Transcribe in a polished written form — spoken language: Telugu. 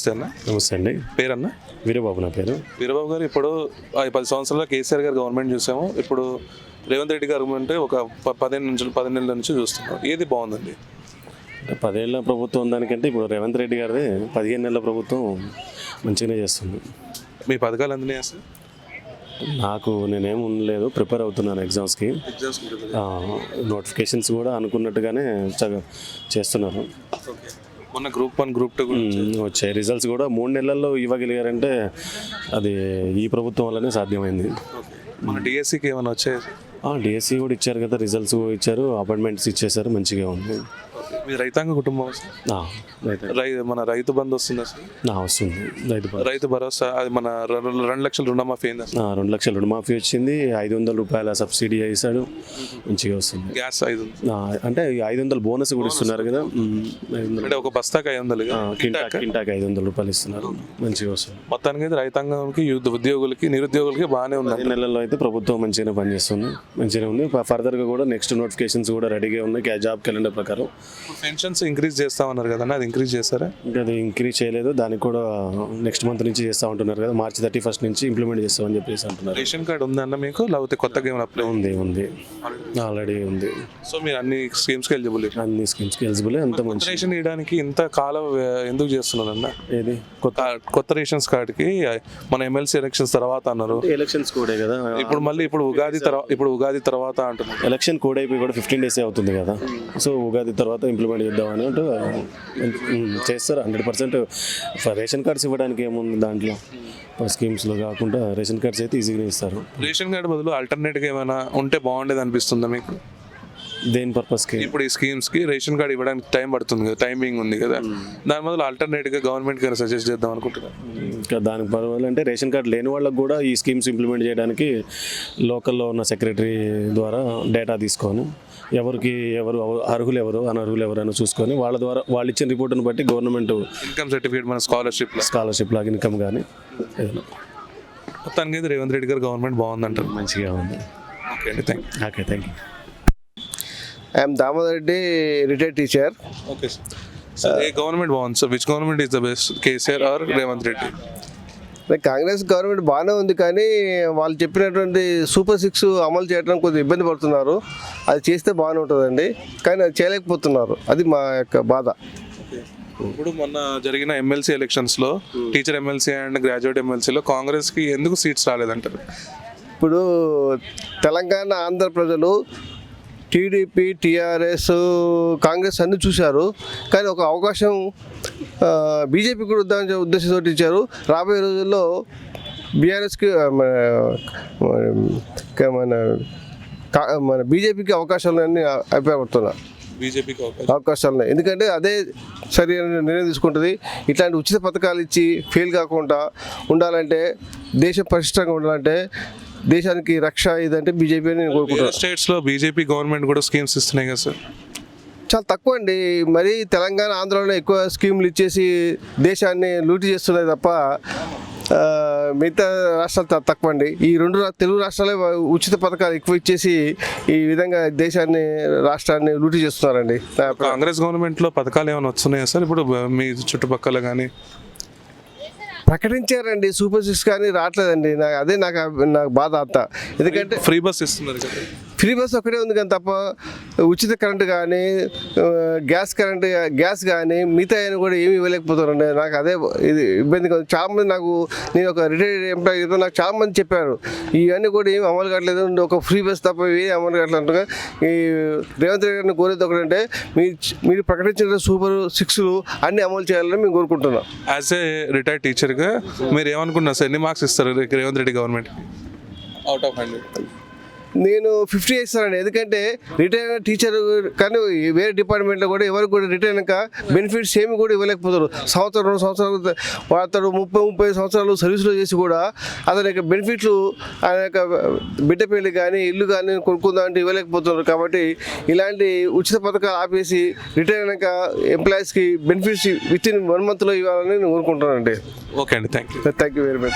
నమస్తే అన్న. నమస్తే అండి. పేరన్న? వీరబాబు నా పేరు. వీరబాబు గారు, ఇప్పుడు 10 సంవత్సరాల కేసీఆర్ గారు గవర్నమెంట్ చూసాము, ఇప్పుడు రేవంత్ రెడ్డి గారు అంటే ఒక 15 నెలల నుంచి చూస్తున్నాం. ఏది బాగుందండి? 10 ఏళ్ల ప్రభుత్వం దానికంటే ఇప్పుడు రేవంత్ రెడ్డి గారిది 15 నెలల ప్రభుత్వం మంచిగానే చేస్తుంది. మీ పథకాలు అందినాయా సార్? నాకు నేనేం ఉండలేదు, ప్రిపేర్ అవుతున్నాను ఎగ్జామ్స్కి. నోటిఫికేషన్స్ కూడా అనుకున్నట్టుగానే చేస్తున్నారు. మొన్న గ్రూప్ 1 గ్రూప్ 2 వచ్చాయి. రిజల్ట్స్ కూడా 3 నెలల్లో ఇవ్వగలిగారంటే అది ఈ ప్రభుత్వం వల్లనే సాధ్యమైంది. మన డిఎస్సికి ఏమైనా వచ్చాయి? డిఎస్సి కూడా ఇచ్చారు కదా, రిజల్ట్స్ ఇచ్చారు, అపాయింట్మెంట్స్ ఇచ్చేసారు, మంచిగా ఉంది. మీ రైతాంగ కుటుంబం మన రైతు బంధు వస్తుందా సార్? వస్తుంది. రైతు భరోసా, అది మన 2 లక్షల రుణమాఫీ అయిందా? 2 లక్షల రుణమాఫీ వచ్చింది. 500 రూపాయల సబ్సిడీ వేసాడు, మంచిగా వస్తుంది. గ్యాస్ 500 అంటే 500 బోనస్ కూడా ఇస్తున్నారు కదా. అంటే ఒక బస్తాకి 500, కింటాకి 500 రూపాయలు ఇస్తున్నారు, మంచిగా వస్తుంది. మొత్తానికి అయితే రైతాంగానికి, ఉద్యోగులకి, నిరుద్యోగులకి బాగానే ఉంది. 10 నెలల్లో అయితే ప్రభుత్వం మంచిగానే పనిచేస్తుంది, మంచిగానే ఉంది. ఫర్దర్గా కూడా నెక్స్ట్ నోటిఫికేషన్స్ కూడా రెడీగా ఉన్నాయి జాబ్ క్యాలెండర్ ప్రకారం. పెన్షన్స్ ఇంక్రీజ్ చేస్తామన్నారు కదా, అది ఇంక్రీజ్ చేస్తారా? ఇంకా అది ఇంక్రీజ్ చేయలేదు, దానికి కూడా నెక్స్ట్ మంత్ నుంచి చేస్తూ ఉంటున్నారు కదా, March 31 నుంచి ఇంప్లిమెంట్ చేస్తామని చెప్పేసి అంటున్నారు. రేషన్ కార్డు ఉందన్న మీకు, లేకపోతే కొత్తగా ఏమైనా అప్లై? ఉంది ఆల్రెడీ ఉంది. సో మీరు అన్ని స్కీమ్స్కి ఎలిజిబుల్? అన్ని స్కీమ్స్కి ఎలిజిబుల్. అంత మంచి రేషన్ ఇవ్వడానికి ఇంత కాలం ఎందుకు చేస్తున్నారన్న? ఏది కొత్త రేషన్స్ కార్డుకి మన ఎమ్మెల్సీ ఎలక్షన్స్ తర్వాత అన్నారు. ఎలక్షన్స్ కోడే కదా ఇప్పుడు మళ్ళీ ఇప్పుడు ఉగాది తర్వాత అంటున్నారు. ఎలక్షన్ కోడ్ అయిపోయి కూడా 15 days అవుతుంది కదా, సో ఉగాది తర్వాత ఇంప్లిమెంట్ చేద్దామని అంటూ చేస్తారు. 100% రేషన్ కార్డ్స్ ఇవ్వడానికి ఏముంది దాంట్లో, స్కీమ్స్లో కాకుండా రేషన్ కార్డ్స్ అయితే ఈజీగా ఇస్తారు. రేషన్ కార్డు బదులు ఆల్టర్నేట్గా ఏమైనా ఉంటే బాగుండేది అనిపిస్తుందా మీకు? దేని పర్పస్కి? ఇప్పుడు ఈ స్కీమ్స్కి రేషన్ కార్డు ఇవ్వడానికి టైం పడుతుంది కదా, టైమింగ్ ఉంది కదా, దాని బదులు ఆల్టర్నేట్గా గవర్నమెంట్కి సజెస్ట్ చేద్దాం అనుకుంటున్నారు. ఇంకా దానికి బదులు అంటే రేషన్ కార్డు లేని వాళ్ళకు కూడా ఈ స్కీమ్స్ ఇంప్లిమెంట్ చేయడానికి లోకల్లో ఉన్న సెక్రటరీ ద్వారా డేటా తీసుకొని ఎవరు అర్హులు ఎవరు అనర్హులు ఎవరు అని చూసుకొని వాళ్ళ ద్వారా వాళ్ళు ఇచ్చిన రిపోర్ట్ని బట్టి గవర్నమెంట్ ఇన్కమ్ సర్టిఫికేట్, మన స్కాలర్షిప్ లాగా ఇన్కమ్ కానీ ఏదైనా. మొత్తానికి రేవంత్ రెడ్డి గారు గవర్నమెంట్ బాగుందంటారు? మంచిగా ఉంది. ఓకే అండి, thank you. I'm Damodar Reddy, retired teacher. Okay sir, ఏ గవర్నమెంట్ బాగుంది sir? Which government is the best, KCR or Revanth Reddy? Congress government బాగానే ఉంది, కానీ వాళ్ళు చెప్పినటువంటి సూపర్ 6 అమలు చేయడానికి కొద్దిగా ఇబ్బంది పడుతున్నారు. అది చేస్తే బాగానే ఉంటుందండి, కానీ అది చేయలేకపోతున్నారు, అది మా యొక్క బాధ. ఇప్పుడు మొన్న జరిగిన ఎమ్మెల్సీ ఎలక్షన్స్లో టీచర్ ఎమ్మెల్సీ అండ్ గ్రాడ్యుయేట్ ఎమ్మెల్సీలో కాంగ్రెస్కి ఎందుకు సీట్స్ రాలేదంటారు? ఇప్పుడు తెలంగాణ, ఆంధ్ర ప్రజలు టీడీపీ, టీఆర్ఎస్, కాంగ్రెస్ అన్ని చూశారు, కానీ ఒక అవకాశం బీజేపీ కూడా ఉద్దేశంతో ఇచ్చారు. రాబోయే రోజుల్లో బీఆర్ఎస్కి మన బీజేపీకి అవకాశాలన్నీ అభిప్రాయపడుతున్నా. బీజేపీకి అవకాశాలు, ఎందుకంటే అదే సరైన నిర్ణయం తీసుకుంటుంది. ఇట్లాంటి ఉచిత పథకాలు ఇచ్చి ఫెయిల్ కాకుండా ఉండాలంటే, దేశం పరిశుభ్రంగా ఉండాలంటే, దేశానికి రక్ష ఇదంటే బీజేపీ అని నేను కోరుకుంటున్నాను. స్టేట్స్లో బీజేపీ గవర్నమెంట్ కూడా స్కీమ్స్ ఇస్తున్నాయి కదా సార్? చాలా తక్కువ అండి. మరి తెలంగాణ, ఆంధ్రాలో ఎక్కువ స్కీములు ఇచ్చేసి దేశాన్ని లూటీ చేస్తున్నాయి తప్ప మిగతా రాష్ట్రాలు తక్కువ అండి. ఈ 2 తెలుగు రాష్ట్రాలే ఉచిత పథకాలు ఎక్కువ ఇచ్చేసి ఈ విధంగా దేశాన్ని, రాష్ట్రాన్ని లూటీ చేస్తున్నారండి. కాంగ్రెస్ గవర్నమెంట్లో పథకాలు ఏమైనా వస్తున్నాయా సార్ ఇప్పుడు మీ చుట్టుపక్కల? కానీ ప్రకటించారండి సూపర్ 6, కానీ రావట్లేదండి. అదే నాకు బాధ అంతా. ఎందుకంటే ఫ్రీ బస్ ఇస్తున్నారు కదా, ఫ్రీ బస్ ఒకటే ఉంది కానీ తప్ప ఉచిత కరెంటు కానీ, గ్యాస్ కానీ మిగతా అయినా కూడా ఏమి ఇవ్వలేకపోతున్నారండి. నాకు అదే ఇది ఇబ్బంది. చాలామంది నేను ఒక రిటైర్డ్ ఎంప్లాయీ, నాకు చాలామంది చెప్పారు ఇవన్నీ కూడా ఏమి అమలు కావట్లేదు, ఒక ఫ్రీ బస్ తప్ప ఏమి అమలు కావట్లేదు. ఈ రేవంత్ రెడ్డి గారిని కోరేది ఒకటంటే, మీరు ప్రకటించిన సూపర్ 6 అన్ని అమలు చేయాలని మేము కోరుకుంటున్నాం. యాజ్ ఏ రిటైర్డ్ టీచర్గా మీరు ఏమనుకుంటున్నారు సార్? ఎన్ని మార్క్స్ ఇస్తారు Revanth Reddy government out of 100? నేను 50 ఇస్తానండి. ఎందుకంటే రిటైర్ అయిన టీచర్ కానీ వేరే డిపార్ట్మెంట్లో కూడా ఎవరికి కూడా రిటైర్ అయినాక బెనిఫిట్స్ ఏమి కూడా ఇవ్వలేకపోతారు. 2 సంవత్సరాలు అతడు 30 సంవత్సరాలు సర్వీస్లో చేసి కూడా అతని యొక్క బెనిఫిట్లు, ఆయన యొక్క బిడ్డ పెళ్లి కానీ, ఇల్లు కానీ కొనుక్కుందాం అంటే ఇవ్వలేకపోతున్నారు. కాబట్టి ఇలాంటి ఉచిత పథకాలు ఆపేసి రిటైర్ అయినాక ఎంప్లాయీస్కి బెనిఫిట్స్ విత్ ఇన్ 1 monthలో ఇవ్వాలని నేను కోరుకుంటున్నానండి. ఓకే అండి, థ్యాంక్ యూ వెరీ మచ్.